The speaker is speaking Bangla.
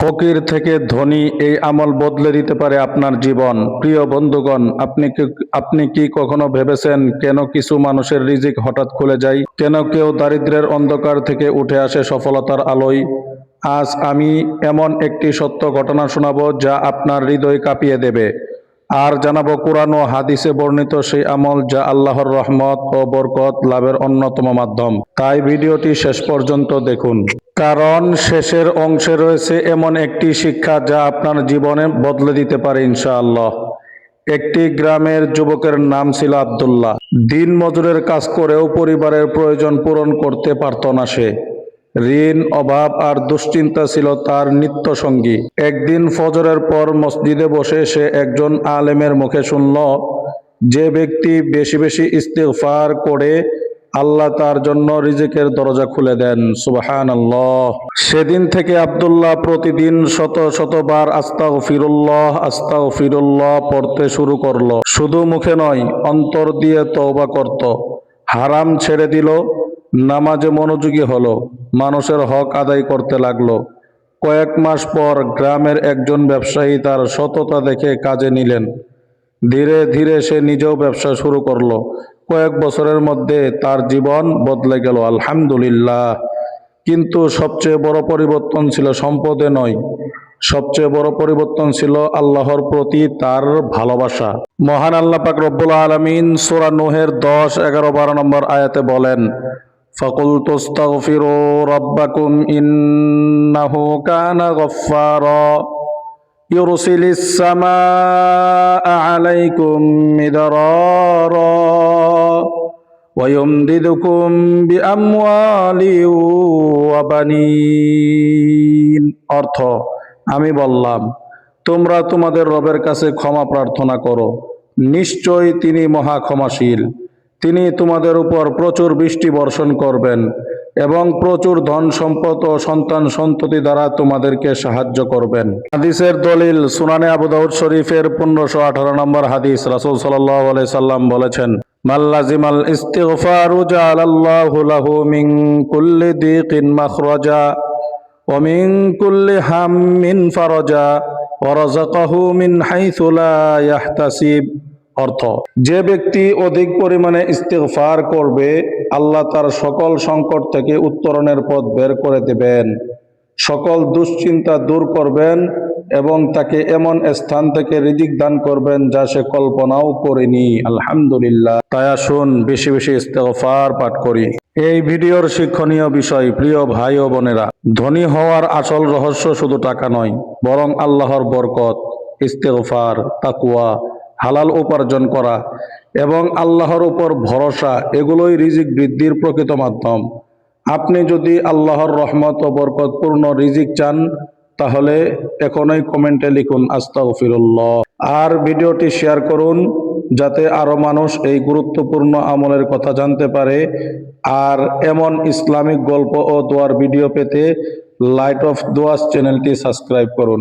ফকির থেকে ধনী এই আমল বদলে দিতে পারে আপনার জীবন। প্রিয় বন্ধুগণ, আপনি কি কখনো ভেবেছেন কেন কিছু মানুষের রিজিক হঠাৎ খুলে যায়? কেন কেউ দারিদ্র্যের অন্ধকার থেকে উঠে আসে সফলতার আলোয়? আজ আমি এমন একটি সত্য ঘটনা শোনাবো যা আপনার হৃদয় কাঁপিয়ে দেবে। আর জানাবো কোরআন ও হাদিসে বর্ণিত সেই আমল যা আল্লাহর রহমত ও বরকত লাভের অন্যতম মাধ্যম। তাই ভিডিওটি শেষ পর্যন্ত দেখুন, কারণ শেষের অংশে রয়েছে এমন একটি শিক্ষা যা আপনার জীবনে বদলে দিতে পারে ইনশাআল্লাহ। একটি গ্রামের যুবকের নাম ছিল আব্দুল্লাহ। দিন মজুরের কাজ করেও পরিবারের প্রয়োজন পূরণ করতে পারত না সে। ঋণ, অভাব আর দুশ্চিন্তা ছিল তার নিত্য সঙ্গী। একদিন ফজরের পর মসজিদে বসে সে একজন আলেমের মুখে শুনল, যে ব্যক্তি বেশি বেশি ইস্তিগফার করে আল্লাহ তার জন্য রিজিকের দরজা খুলে দেন। সুবহানাল্লাহ। সেদিন থেকে আব্দুল্লাহ প্রতিদিন শত শতবার আস্তাগফিরুল্লাহ আস্তাগফিরুল্লাহ পড়তে শুরু করলো। শুধু মুখে নয়, অন্তর দিয়ে তওবা করত। হারাম ছেড়ে দিল, নামাজে মনোযোগী হলো, মানুষের হক আদায় করতে লাগলো। কয়েক মাস পর গ্রামের একজন ব্যবসায়ী তার সততা দেখে কাজে নিলেন। ধীরে ধীরে সে নিজেও ব্যবসা শুরু করলো। কয়েক বছরের মধ্যে তার জীবন বদলে গেল, আলহামদুলিল্লাহ। কিন্তু সবচেয়ে বড় পরিবর্তন ছিল সম্পদে নয়, সবচেয়ে বড় পরিবর্তন ছিল আল্লাহর প্রতি তার ভালোবাসা। মহান আল্লাহ পাক রব্বুল আলামিন সূরা নূহের 10, 11, 12 নম্বর আয়াতে বলেন, ফাকুলতু আস্তাগফিরু রাব্বাকুম ইন্নাহু কানা গফফারা ইউরসিলিস সামাআ আলাইকুম মিদরারা ويمددكم بأموال وبنين। অর্থ, আমি বললাম, তোমরা তোমাদের রবের কাছে ক্ষমা প্রার্থনা করো, নিশ্চয়ই তিনি মহা ক্ষমাশীল। তিনি তোমাদের উপর প্রচুর বৃষ্টি বর্ষণ করবেন এবং প্রচুর ধন সম্পদ ও সন্তান সন্ততি দ্বারা তোমাদেরকে সাহায্য করবেন। হাদিসের দলিল সুনানে আবু দাউদ শরীফের 1518 নম্বর হাদিস। রাসূল সাল্লাল্লাহু আলাইহি সাল্লাম বলেছেন, মাল্লাজিমাল ইস্তিগফারু জাআলাল্লাহু লাহু মিন কুল্লি দিকিন মাখরাজা ওয়া মিন কুল্লি হাম্মিন ফারাজা ওয়া রাযাকাহু মিন হাইথু লা ইয়াহতাসিব। অর্থ, যে ব্যক্তি অধিক পরিমাণে ইস্তিগফার করবে, আল্লাহ তার সকল সংকট থেকে উত্তরণের পথ বের করে দেবেন, সকল দুশ্চিন্তা দূর করবেন এবং তাকে এমন স্থান থেকে রিজিক দান করবেন যা সে কল্পনাও করেনি। আলহামদুলিল্লাহ। তাই আসুন বেশি বেশি ইস্তিগফার পাঠ করি। এই ভিডিওর শিক্ষণীয় বিষয়, প্রিয় ভাই ও বোনেরা, ধনী হওয়ার আসল রহস্য শুধু টাকা নয়, বরং আল্লাহর বরকত, ইস্তিগফার, তাকওয়া, হালাল উপার্জন করা এবং আল্লাহর উপর ভরসা, এগুলোই রিজিক বৃদ্ধির প্রকৃত মাধ্যম। আপনি যদি আল্লাহর রহমত ও বরকতপূর্ণ রিজিক চান, তাহলে এখনই কমেন্টে লিখুন আস্তাগফিরুল্লাহ। আর ভিডিওটি শেয়ার করুন যাতে আরো মানুষ এই গুরুত্বপূর্ণ আমলের কথা জানতে পারে। আর এমন ইসলামিক গল্প ও দোয়ার ভিডিও পেতে লাইট অফ দোয়াস চ্যানেলটি সাবস্ক্রাইব করুন।